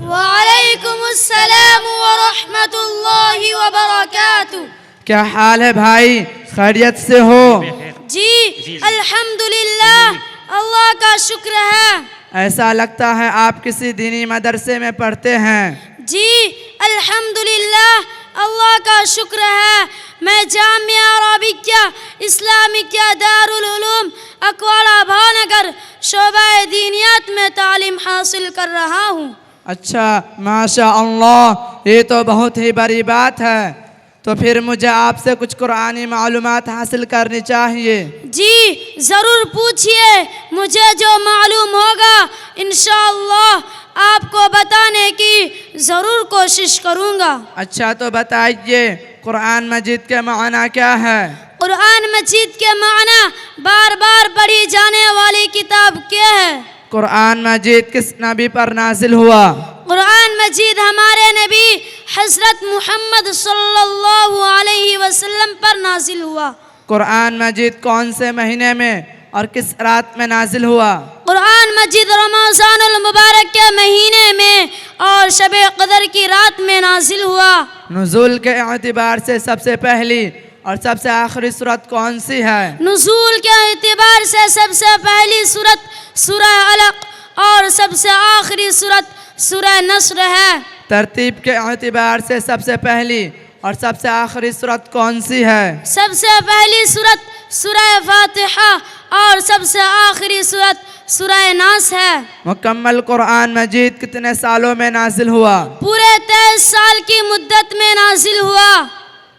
वालेकुम अस्सलाम व रहमतुल्लाहि व बरकातुहू। क्या हाल है भाई, खैरियत से हो? जी अल्हम्दुलिल्लाह, अल्लाह का शुक्र है। ऐसा लगता है आप किसी दीनी मदरसे में पढ़ते हैं। जी अल्हम्दुलिल्लाह, अल्लाह का शुक्र है। मैं जामिया अरबिया इस्लामिया दारुल उलूम अकवाड़ा भावनगर शोबा दीनियात में तालीम हासिल कर रहा हूँ। अच्छा, माशा अल्लाह, ये तो बहुत ही बड़ी बात है। तो फिर मुझे आपसे कुछ कुरानी मालूमात हासिल करनी चाहिए। जी ज़रूर पूछिए, मुझे जो मालूम होगा इंशाअल्लाह आपको बताने की ज़रूर कोशिश करूँगा। अच्छा, तो बताइए कुरान मजीद के माना क्या है? कुरान मजीद के माना बार बार पढ़ी जाने वाली किताब क्या है? कुरान मजीद किस नबी पर नाजिल हुआ? कुरान मजीद हमारे नबी हज़रत मोहम्मद सल्लल्लाहु अलैहि वसल्लम पर नाजिल हुआ। कुरान मजीद कौन से महीने में और किस रात में नाजिल हुआ? कुरान मजीद रमज़ानुल मुबारक के महीने में और शबे क़दर की रात में नाजिल हुआ। नुज़ूल के एतबार से सबसे पहली और सबसे आखिरी सूरत कौन सी है? नुज़ूल के एतबार से सबसे पहली सूरत सूरह अलक़ और सबसे आखिरी सूरत सूरह नस्र है। तरतीब के एतबार से सबसे पहली और सबसे आखिरी सूरत कौन सी है? सबसे पहली सूरत सूरह फातिहा और सबसे आखिरी सूरत सूरह नास है। मुकम्मल कुरान मजीद कितने सालों में नाजिल हुआ? पूरे 23 साल की मुद्दत में नाजिल हुआ।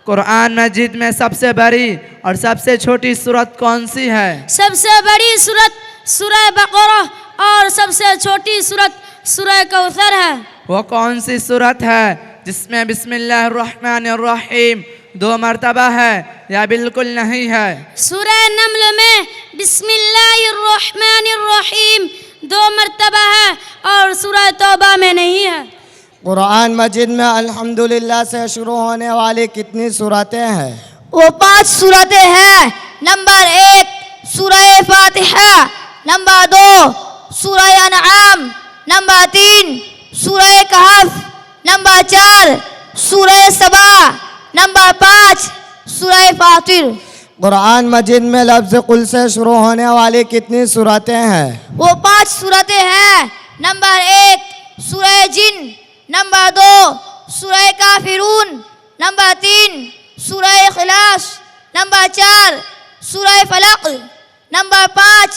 कुरान मजीद में सबसे बड़ी और सबसे छोटी सूरत कौन सी है? सबसे बड़ी सूरत सूरह बकरा और सबसे छोटी सूरत सूरह कौसर है। वो कौन सी सूरत है जिसमें बिस्मिल्लाहिर्रहमानिर्रहीम 2 मरतबा है या बिल्कुल नहीं है? सूरह नमल में बिस्मिल्लाहिर्रहमानिर्रहीम 2 मरतबा है और सूरह तौबा में नहीं है। कुरान मजीद में अल्हम्दुलिल्लाह से शुरू होने वाली कितनी सूरतें हैं? वो 5 सूरतें हैं। नंबर 1 सूरह फातिहा, नंबर 2 सूरह अनआम, नंबर 3 सूरह कहफ, नंबर 4 सूरह सबा, नंबर 5 सूरह फातिर। कुरान मजीद में लफ्ज़ कुल से शुरू होने वाली कितनी सूरतें हैं? वो 5 सूरतें हैं। नंबर 1 सूरह जिन, नंबर 2 सूरह काफिरून, नंबर 3 सूरह इखलास, नंबर 4 सूरह फलक, नंबर 5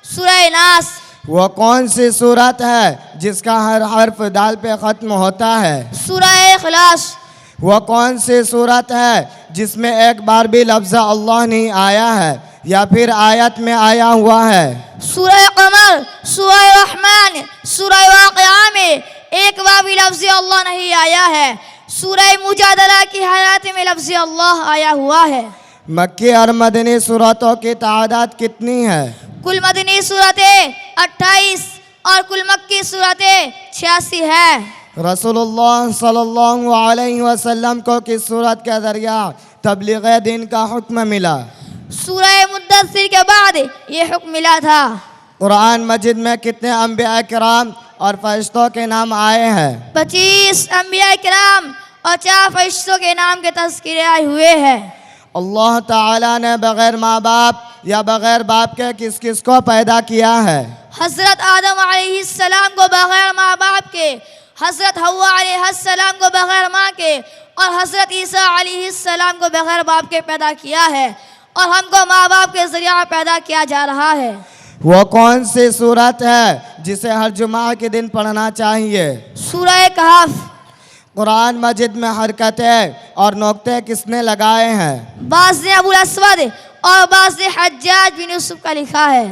सूरह नास। वो कौन सी सूरत है जिसका हर हर्फ दाल पे ख़त्म होता है? सूरह इखलास। वो कौन सी सूरत है जिसमें एक बार भी लफ्ज़ अल्लाह नहीं आया है या फिर आयत में आया हुआ है? सूरह कमर, सूरह रहमान, सूरह वाक़िआ में एक बार भी लफ्ज़ अल्लाह नहीं आया है। सूरह मुजादला की हयात में लफ्ज़ अल्लाह आया हुआ है। मक्की और मदनी सूरतों की तादाद कितनी है? कुल मदनी सूरतें 28 और कुल मक्की सूरतें 86 है। रसूलुल्लाह सल्लल्लाहु अलैहि वसल्लम को किस सूरत के ज़रिया तबलीग दीन का हुक्म मिला? सूरह मुद्दस्सिर के बाद ये हुक्म मिला था। कुरान मजिद में कितने अंबिया किराम और फरिश्तों के नाम आए हैं? 25 अंबिया किराम और 4 फरिश्तों के नाम के तज़किरे आए हुए हैं। अल्लाह ताला ने बग़ैर माँ बाप या बग़ैर बाप के किस किस को पैदा किया है? हज़रत आदम अलैहिस्सलाम को बग़ैर माँ बाप के, हज़रत हव्वा अलैहिस्सलाम को बग़ैर माँ के और हज़रत ईसा अलैहिस्सलाम को बग़ैर बाप के पैदा किया है और हमको माँ बाप के ज़रिया पैदा किया जा रहा है। वो कौन सी सूरत है जिसे हर जुमा के दिन पढ़ना चाहिए? सूरह कहफ। कुरान मजिद में हरकतें और नुक्ते किसने लगाए हैं? बाज़ ने अबुल अस्वद और बाज़ ने हज्जाज बिन यूसुफ का लिखा है।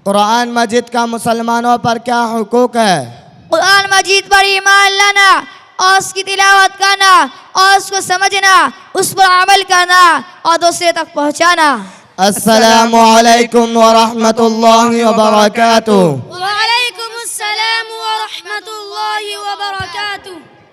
कुरान मजिद का मुसलमानों पर क्या हुकूक है? कुरान मजीद पर ईमान लाना और उसकी तिलावत करना और उसको समझना, उस पर अमल करना और दूसरे तक पहुँचाना। अस्सलामु अलैकुम व रहमतुल्लाहि व बरकातुहू। वालेकुम अस्सलाम व रहमतुल्लाहि व बरकातुहू।